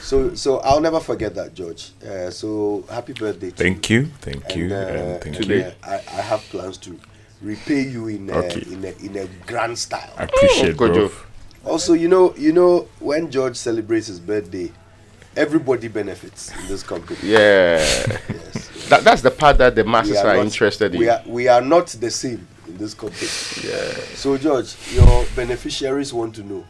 So I'll never forget that, George. So happy birthday to Thank you, thank you, and thank today you. I have plans to repay you Okay. in a grand style. I appreciate, bro. Kojo. Also, when George celebrates his birthday, everybody benefits in this company. Yeah. Yes. That's the part that the We masses are interested in. we are not the same in this company. Yeah. So George, your beneficiaries want to know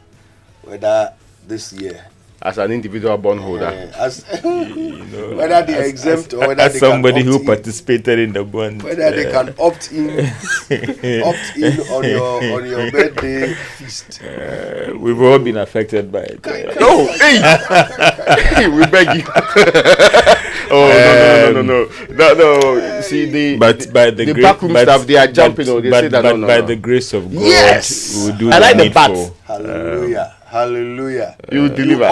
whether this year As an individual bondholder. as You know, whether they are exempt or whether as they somebody can who opt in, participated in the bond, whether they can opt in on your birthday feast. we've all been affected by it. No, hey, we beg you. Oh no. See But by the grace, backroom staff, they are jumping. They say that but by no. the grace of God, Yes! we will do I like the needful. Hallelujah. Hallelujah. You deliver.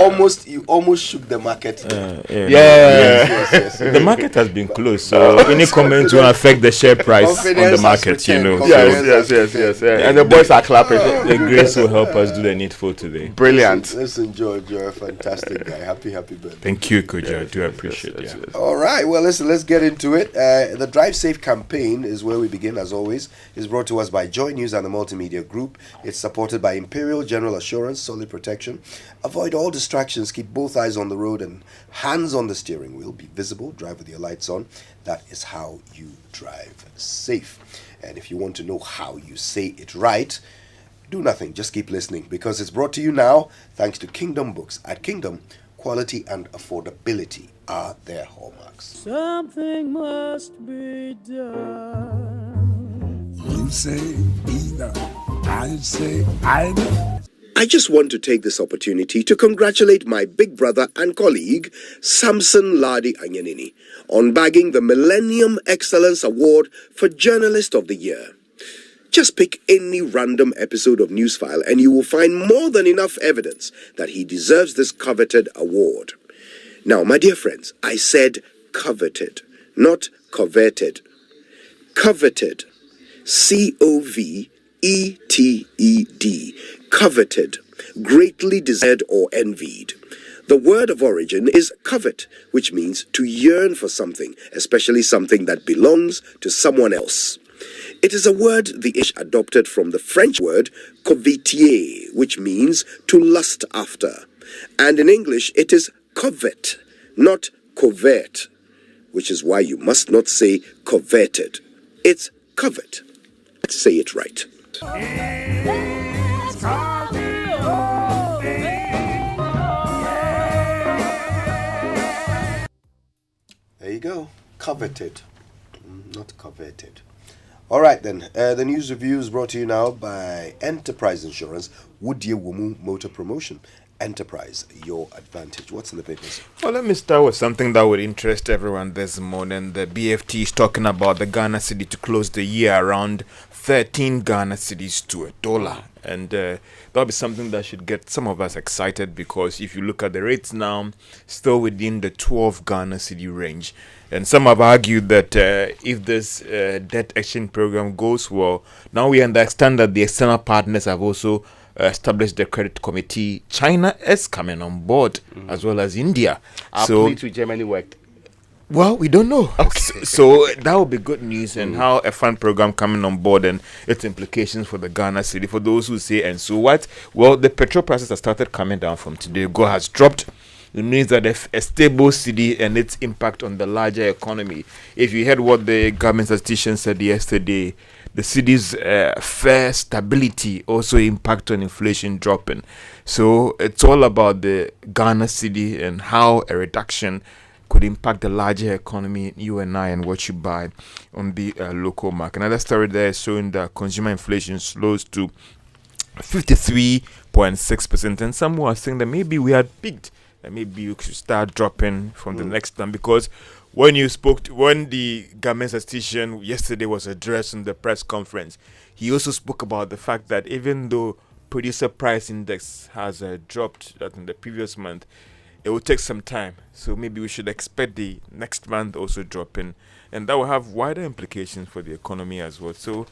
You almost shook the market. Yeah. Yes. The market has been closed, so any comment will affect the share price on the Confidence market, has you know. returned. Yes. And the boys are clapping. The grace will help us do the needful today. Brilliant. Listen, George, you're a fantastic guy. Happy birthday. Thank you, Kojo. I do appreciate it. All right, well, let's get into it. The Drive Safe campaign is where we begin, as always. It's brought to us by Joy News and the Multimedia Group. It's supported by Imperial General Assurance, Solid Protection. Avoid all distractions, keep both eyes on the road and hands on the steering wheel. Be visible, drive with your lights on. That is how you drive safe. And if you want to know how you say it right, do nothing, just keep listening, because it's brought to you now thanks to Kingdom Books. At Kingdom, quality and affordability are their hallmarks. Something must be done. You say either, I say either. I just want to take this opportunity to congratulate my big brother and colleague, Samson Ladi Anyanini, on bagging the Millennium Excellence Award for Journalist of the Year. Just pick any random episode of Newsfile and you will find more than enough evidence that he deserves this coveted award. Now, my dear friends, I said coveted, not coveted. Coveted. C-O-V-E-T-E-D. Coveted. Greatly desired or envied. The word of origin is covet, which means to yearn for something, especially something that belongs to someone else. It is a word the English adopted from the French word coveter, which means to lust after. And in English, it is covet, not covet, which is why you must not say coveted. It's covet. Let's say it right. There you go. Coveted, not coveted. All right, then. The news review is brought to you now by Enterprise Insurance, Woodye Wumu Motor Promotion. Enterprise, your advantage. What's in the papers? Well, let me start with something that would interest everyone this morning. The BFT is talking about the Ghana cedi to close the year around 13 Ghana cedis to $1. And that'll be something that should get some of us excited, because if you look at the rates now, still within the 12 Ghana cedi range. And some have argued that if this debt exchange program goes well, now we understand that the external partners have also established the credit committee. China is coming on board, as well as India. Our So, plea to Germany worked. well, we don't know. Okay. So that will be good news, and how a fund program coming on board and its implications for the Ghana cedi. For those who say, and so what? Well, the petrol prices have started coming down from today. Gold has dropped. It means that a stable cedi and its impact on the larger economy. If you heard what the government statistician said yesterday, the cedi's fair stability also impact on inflation dropping. So it's all about the Ghana cedi and how a reduction could impact the larger economy, you and I, and what you buy on the local market. Another story there is showing that consumer inflation slows to 53.6%, and some who are saying that maybe we had peaked, and maybe you should start dropping from the next time, because when the government statistician yesterday was addressing the press conference, he also spoke about the fact that even though producer price index has dropped in the previous month, it will take some time. So maybe we should expect the next month also dropping, and that will have wider implications for the economy as well. So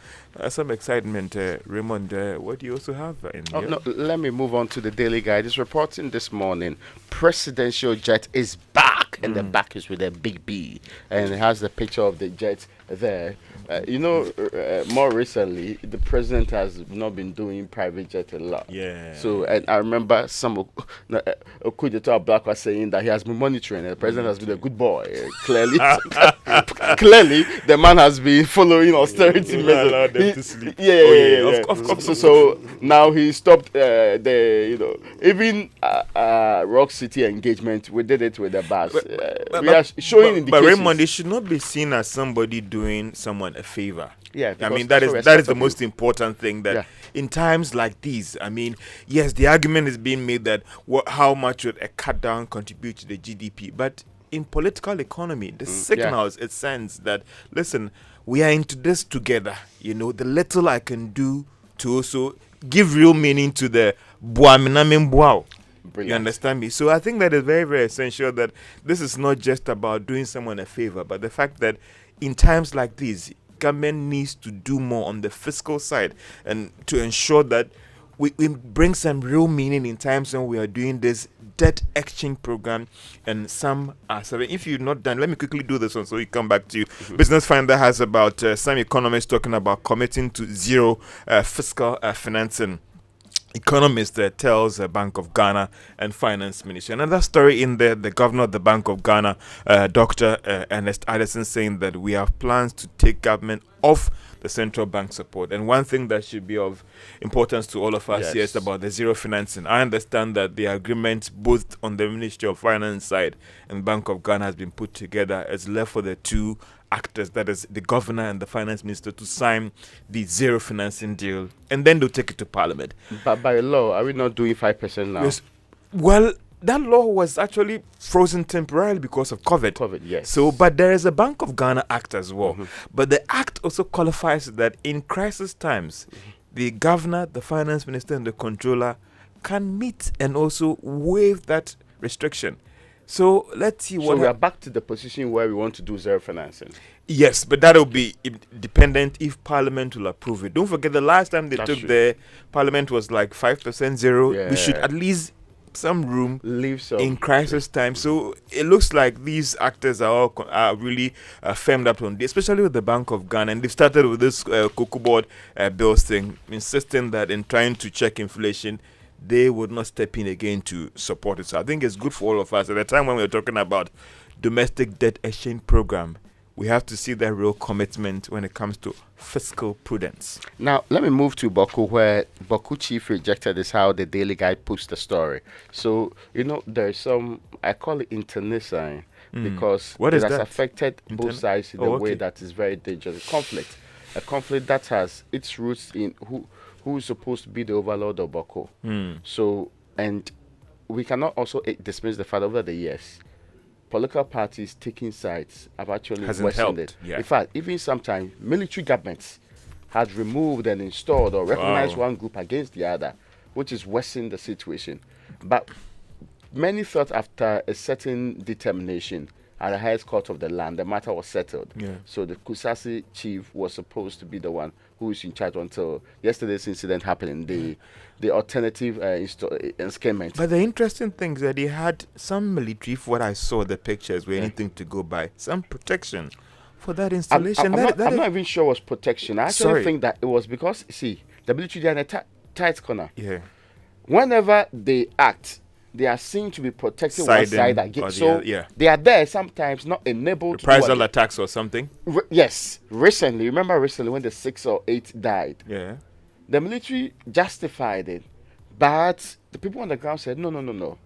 some excitement. Raymond, what do you also have in here? No, let me move on to the Daily Guide. It's reporting this morning, presidential jet is back, and the back is with a big B, and it has the picture of the jet there. More recently, the president has not been doing private jet a lot. Yeah. So, and I remember some Kojo Black was saying that he has been monitoring, and the president has been a good boy. Clearly, clearly, the man has been following austerity measures. Allow them to sleep. Yeah. Of course. So now he stopped even Rock City engagement. We did it with the bus. We are showing indications. But Raymond, it should not be seen as somebody doing someone a favor. Yeah, I mean that is the most important thing. That in times like these, I mean, yes, the argument is being made that how much would a cut down contribute to the GDP, but in political economy, the signals it sends that, listen, we are into this together. The little I can do to also give real meaning to the buaminamin buao. You understand me? So I think that is very, very essential that this is not just about doing someone a favor, but the fact that in times like these, government needs to do more on the fiscal side and to ensure that we bring some real meaning in times when we are doing this debt exchange program, and some are serving. If you're not done, let me quickly do this one so we come back to you. Business Finder has about some economists talking about committing to zero fiscal financing. Economist tells the Bank of Ghana and Finance Ministry. Another story in there, the governor of the Bank of Ghana, Dr. Ernest Addison, saying that we have plans to take government off the central bank support. And one thing that should be of importance to all of us here is about the zero financing. I understand that the agreement both on the Ministry of Finance side and Bank of Ghana has been put together. It's left for the two actors, that is the governor and the finance minister, to sign the zero financing deal, and then they'll take it to parliament. But by law, are we not doing 5% now? Yes. Well, that law was actually frozen temporarily because of COVID. Yes. So, but there is a Bank of Ghana Act as well. But the Act also qualifies that in crisis times, the governor, the finance minister, and the controller can meet and also waive that restriction. So let's see what. So we are back to the position where we want to do zero financing. Yes, but that will be dependent if Parliament will approve it. Don't forget the last time they took the Parliament was like 5% zero. Yeah. We should at least some room Leave some in crisis time. So it looks like these actors are all really firmed up on this, especially with the Bank of Ghana. And they've started with this cocoa board bills thing, insisting that in trying to check inflation, they would not step in again to support it. So I think it's good for all of us. At the time when we're talking about domestic debt exchange program, we have to see that real commitment when it comes to fiscal prudence. Now, let me move to Boku, where Boku chief rejected is how the Daily Guide puts the story. So, there's some, I call it internecine, because it has affected both sides in a way that is very dangerous. A conflict that has its roots in who is supposed to be the overlord of Boko. So, and we cannot also dismiss the fact over the years, political parties taking sides have actually worsened it. Yeah. In fact, even sometimes military governments had removed and installed or recognized one group against the other, which is worsening the situation. But many thought after a certain determination at the highest court of the land, the matter was settled. Yeah. So the Kusasi chief was supposed to be the one who is in charge until yesterday's incident happened, the alternative escapement. But the interesting thing is that they had some military, for what I saw the pictures, were anything to go by, some protection for that installation. I'm not even sure it was protection. I actually think that it was because, see, the military, they're in a tight corner. Yeah. Whenever they act, they are seen to be protecting one side against. So they are there sometimes not enabled to reprisal attacks or something. Yes. Recently when the 6 or 8 died. Yeah. The military justified it, but the people on the ground said, no.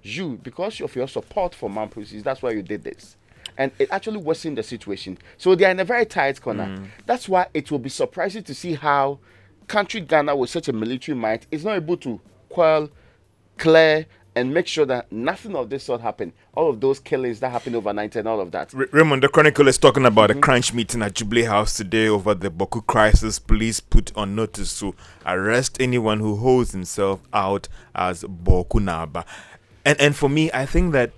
You, because of your support for Mampusis, that's why you did this. And it actually worsened the situation. So they are in a very tight corner. That's why it will be surprising to see how country Ghana, with such a military might, is not able to clear and make sure that nothing of this sort happened. All of those killings that happened overnight and all of that. Raymond, the Chronicle is talking about a crunch meeting at Jubilee House today over the Boku crisis. Police put on notice to arrest anyone who holds himself out as Boku Naba. And for me, I think that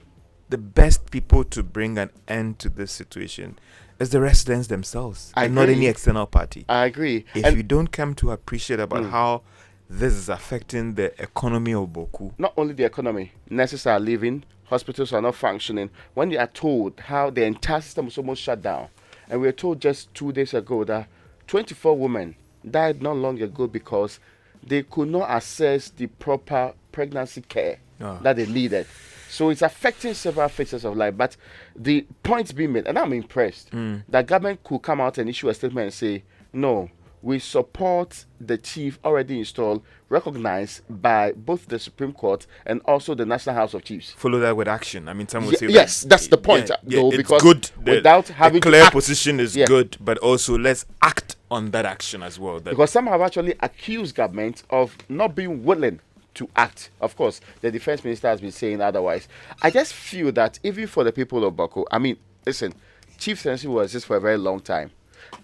the best people to bring an end to this situation is the residents themselves, and not any external party. I agree. If you don't come to appreciate about how this is affecting the economy of Boku. Not only the economy, nurses are leaving, hospitals are not functioning. When you are told how the entire system was almost shut down, and we were told just 2 days ago that 24 women died not long ago because they could not access the proper pregnancy care that they needed. So it's affecting several phases of life. But the point being made, and I'm impressed, that government could come out and issue a statement and say, no, we support the chief already installed, recognized by both the Supreme Court and also the National House of Chiefs. Follow that with action. I mean, some would say yes, that's the point. Though, it's because good. Without having a clear to act, position is good, but also let's act on that action as well. Because some have actually accused government of not being willing to act. Of course, the defense minister has been saying otherwise. I just feel that even for the people of Bako, I mean, listen, chieftaincy will exist for a very long time.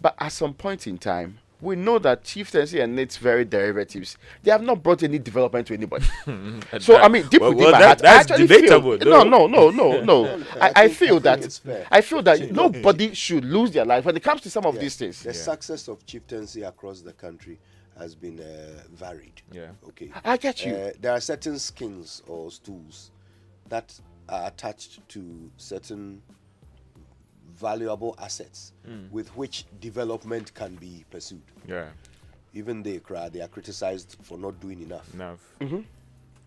But at some point in time, we know that chieftaincy and its very derivatives, they have not brought any development to anybody. So, I mean, deep within my heart, I actually debatable. Feel, no. I feel that nobody should lose their life when it comes to some of these things. The success of chieftaincy across the country has been varied. Yeah. Okay. I get you. There are certain skins or stools that are attached to certain valuable assets with which development can be pursued. Yeah. Even they are criticized for not doing enough. Mm-hmm.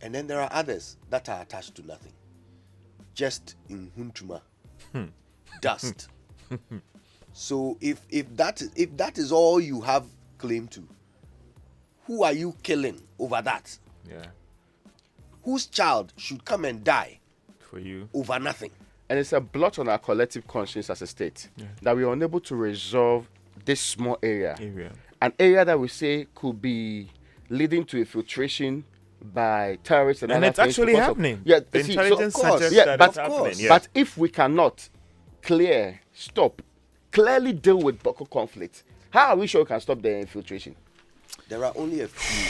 And then there are others that are attached to nothing. Just in huntuma. Dust. So if that is all you have claim to, who are you killing over that? Yeah. Whose child should come and die for you over nothing? And it's a blot on our collective conscience as a state that we are unable to resolve this small area. An area that we say could be leading to infiltration by terrorists and it's actually happening. The intelligence suggests that it's happening. But if we cannot clearly deal with Boko conflict, how are we sure we can stop the infiltration? There are only a few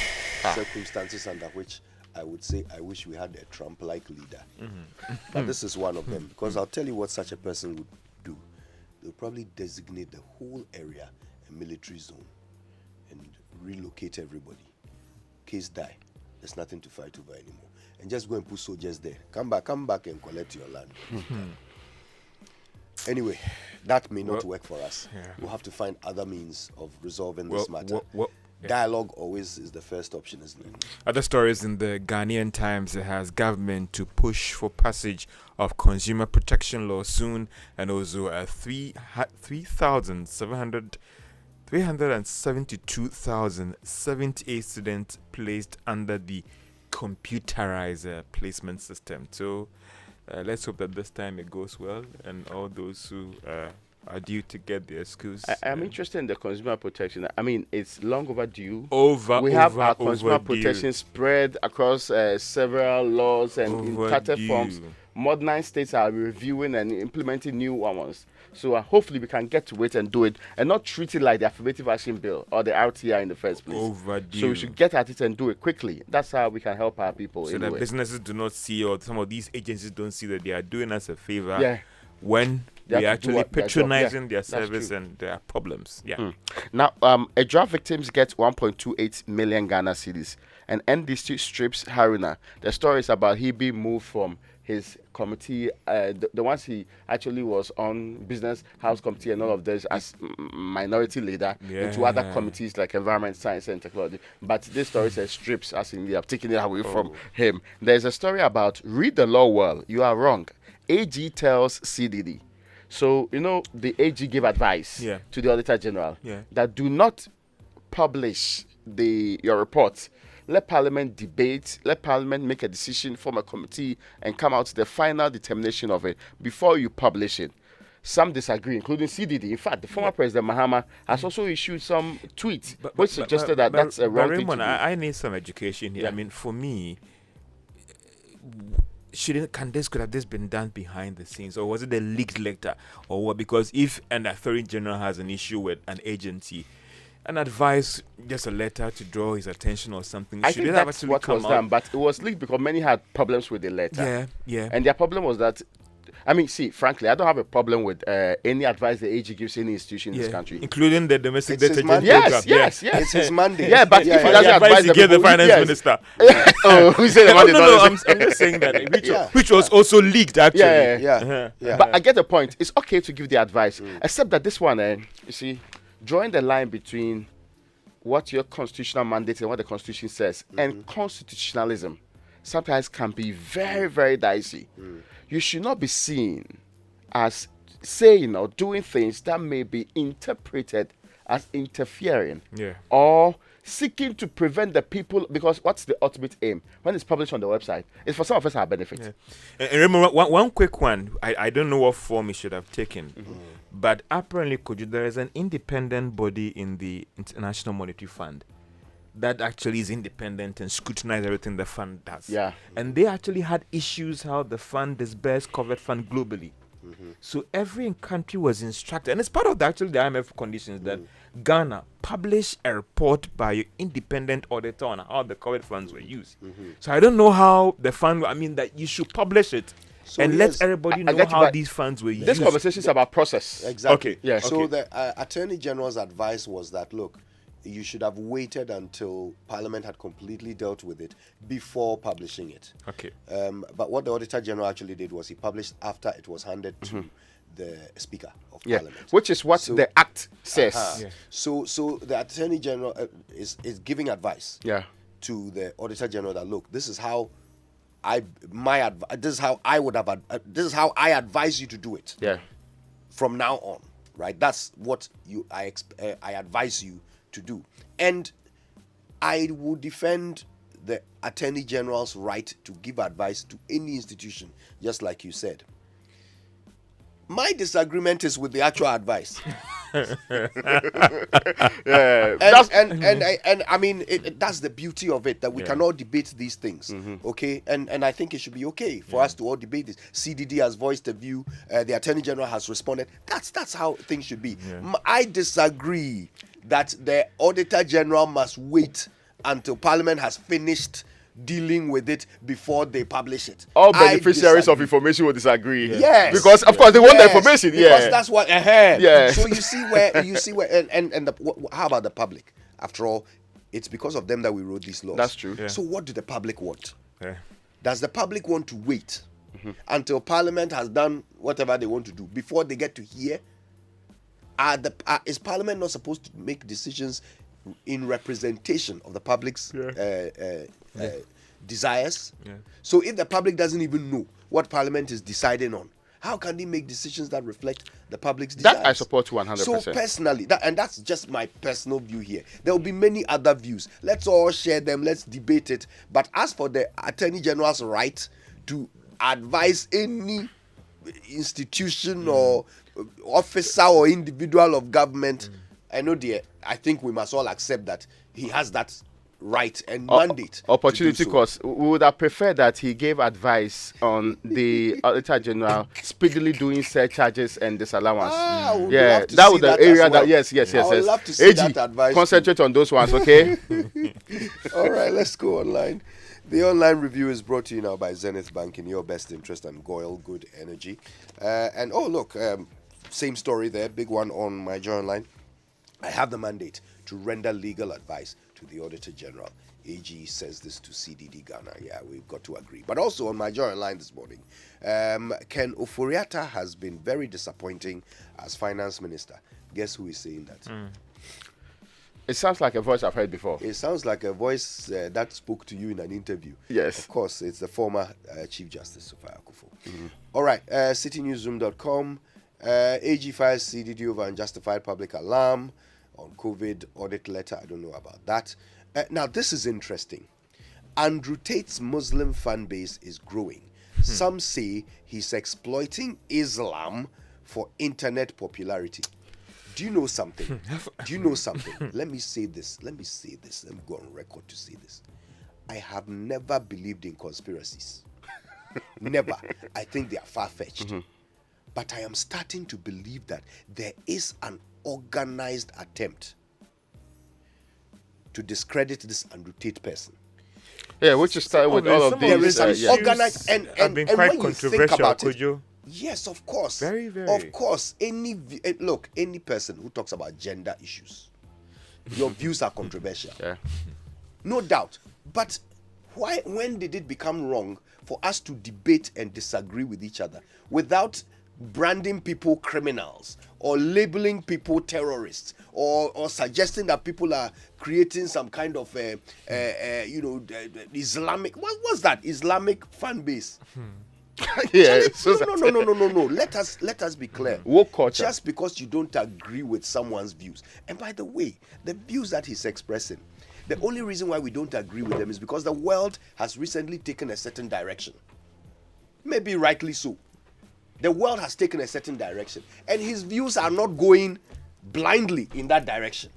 circumstances under which I would say I wish we had a Trump-like leader. But this is one of them. Because I'll tell you what such a person would do. They'll probably designate the whole area a military zone and relocate everybody. Case die. There's nothing to fight over anymore. And just go and put soldiers there. Come back and collect your land. Anyway, that may not work for us. We'll have to find other means of resolving this matter. Dialogue always is the first option, isn't it? Other stories in the Ghanaian Times, it has government to push for passage of consumer protection law soon, and also a 372,078 students placed under the computerized placement system. So let's hope that this time it goes well, and all those who are due to get their schools. I'm interested in the consumer protection. I mean, it's long overdue. We have our consumer protection spread across several laws and in chartered forms. Modern states are reviewing and implementing new ones. So hopefully we can get to it and do it and not treat it like the affirmative action bill or the RTI in the first place. Overdue. So we should get at it and do it quickly. That's how we can help our people. So anyway. that businesses do not see, or some of these agencies don't see that they are doing us a favor when we are actually patronizing their service and there are problems. Now, a draft victims get 1.28 million Ghana cedis, and NDC strips Haruna. The story is about he being moved from his committee, the ones he actually was on, Business House Committee and all of this as minority leader, into other committees like Environment, Science and Technology. But this story says strips, as in they have taken it away from him. There's a story about read the law well. You are wrong. AG tells CDD. So, the AG gave advice to the Auditor General that do not publish your report. Let Parliament debate, let Parliament make a decision, form a committee, and come out to the final determination of it before you publish it. Some disagree, including CDD. In fact, the former President Mahama has also issued some tweets which suggested that that's a wrong thing to do. I need some education here. I mean, for me, could have this been done behind the scenes, or was it a leaked letter, or what? Because if an Authority General has an issue with an agency, an advice, just a letter to draw his attention or something? I Should think it have that's actually what come was out? done, but it was leaked because many had problems with the letter. Yeah, yeah. And their problem was that, I mean, see, frankly, I don't have a problem with any advice the AG gives any institution in this country, including the domestic It's his debt mandate. program. Yes. It's his mandate. Yeah, but if he doesn't the advice advise he the gave the people, finance yes. minister. Oh, who said about no, the I'm just saying that, Yeah. which was also leaked actually. Yeah. But I get the point. It's okay to give the advice, except that this one, you see, drawing the line between what your constitutional mandate and what the Constitution says and constitutionalism sometimes can be very, very dicey. You should not be seen as saying or doing things that may be interpreted as interfering or seeking to prevent the people, because what's the ultimate aim when it's published on the website? It's for some of us our benefit. And remember, one quick one, I don't know what form it should have taken, but apparently, Kojo, there is an independent body in the International Monetary Fund that actually is independent and scrutinize everything the fund does. And they actually had issues how the fund disbursed covered fund globally. So every country was instructed, and it's part of the IMF conditions that Ghana publish a report by your independent auditor on how the covered funds were used. So I don't know how the fund, that you should publish it and let everybody know how these funds were used. This conversation is about process. Exactly. Okay. Yes. So the Attorney General's advice was that, look, you should have waited until Parliament had completely dealt with it before publishing it. Okay. But what the Auditor General actually did was he published after it was handed to the Speaker of Parliament. Which is what the Act says. So the Attorney General is giving advice to the Auditor General that, look, this is how I advise you to do it. From now on, right? That's what I advise you to do. And I would defend the Attorney General's right to give advice to any institution, just like you said. My disagreement is with the actual advice. And I mean, that's the beauty of it, that we can all debate these things, okay? And I think it should be okay for us to all debate this. CDD has voiced a view, the Attorney General has responded. That's how things should be. I disagree that the Auditor General must wait until Parliament has finished dealing with it before they publish it. All beneficiaries of information will disagree. Yes, because of course they want the information. Because that's what. Yeah. So you see where, and how about the public? After all, it's because of them that we wrote these laws. That's true. So what do the public want? Does the public want to wait until Parliament has done whatever they want to do before they get to hear? Is Parliament not supposed to make decisions in representation of the public's desires? So if the public doesn't even know what Parliament is deciding on, how can they make decisions that reflect the public's desires? That I support 100%. So personally, and that's just my personal view here. There will be many other views. Let's all share them. Let's debate it. But as for the Attorney General's right to advise any institution or officer or individual of government, I think we must all accept that he has that right and mandate. Opportunity cost. We would have preferred that he gave advice on the Auditor General speedily doing surcharges and disallowance. That was the area that yes. I would love to see that advice. Concentrate on those ones, okay? All right, let's go online. The online review is brought to you now by Zenith Bank, in your best interest, and Goyle Good Energy. And look, same story there, big one on my Joy Online. I have the mandate to render legal advice to the Auditor General. AG says this to CDD Ghana. Yeah, we've got to agree. But also on my Joy Online this morning, Ken Ofori-Atta has been very disappointing as finance minister. Guess who is saying that? It sounds like a voice I've heard before. It sounds like a voice that spoke to you in an interview. Yes. Of course, it's the former Chief Justice of Acquah. All right, citynewsroom.com. AG fires CDD over unjustified public alarm on COVID audit letter. I don't know about that. Now, this is interesting. Andrew Tate's Muslim fan base is growing. Some say he's exploiting Islam for internet popularity. Do you know something? Let me say this. Let me go on record to say this. I have never believed in conspiracies. Never. I think they are far-fetched. But I am starting to believe that there is an organized attempt to discredit this Andrew Tate person. Yeah, which is started with all of these. There is an organized and been and quite when you think controversial, about it, Kojo. yes, of course, Very, very. of course. Any person who talks about gender issues, your views are controversial. Yeah. No doubt. But when did it become wrong for us to debate and disagree with each other without branding people criminals or labeling people terrorists or suggesting that people are creating some kind of Islamic, what's that, Islamic fan base? Yeah. No. Let us be clear. Woke culture. Just because you don't agree with someone's views, and by the way, the views that he's expressing, the only reason why we don't agree with them is because the world has recently taken a certain direction. Maybe rightly so. The world has taken a certain direction, and his views are not going blindly in that direction.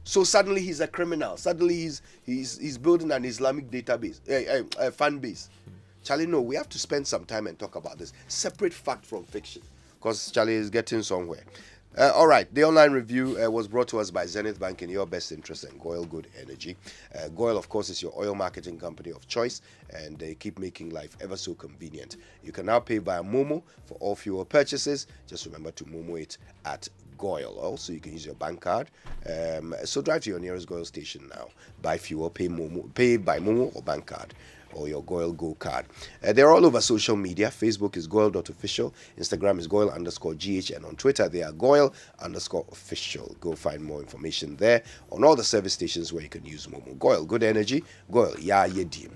So suddenly he's a criminal. Suddenly he's building an Islamic database, fan base. Charlie, no, we have to spend some time and talk about this. Separate fact from fiction, because Charlie is getting somewhere. All right, the online review was brought to us by Zenith Bank in your best interest and Goil Good Energy. Goil, of course, is your oil marketing company of choice, and they keep making life ever so convenient. You can now pay via Momo for all fuel purchases. Just remember to Momo it at Goil. Also, you can use your bank card. So drive to your nearest Goil station now. Buy fuel, pay by Momo or bank card, or your Goil Go card. They're all over social media. Facebook is Goil.official. Instagram is Goil_GH. And on Twitter, they are Goil_official. Go find more information there on all the service stations where you can use Momo. Goil, good energy. Goil, ya yedim.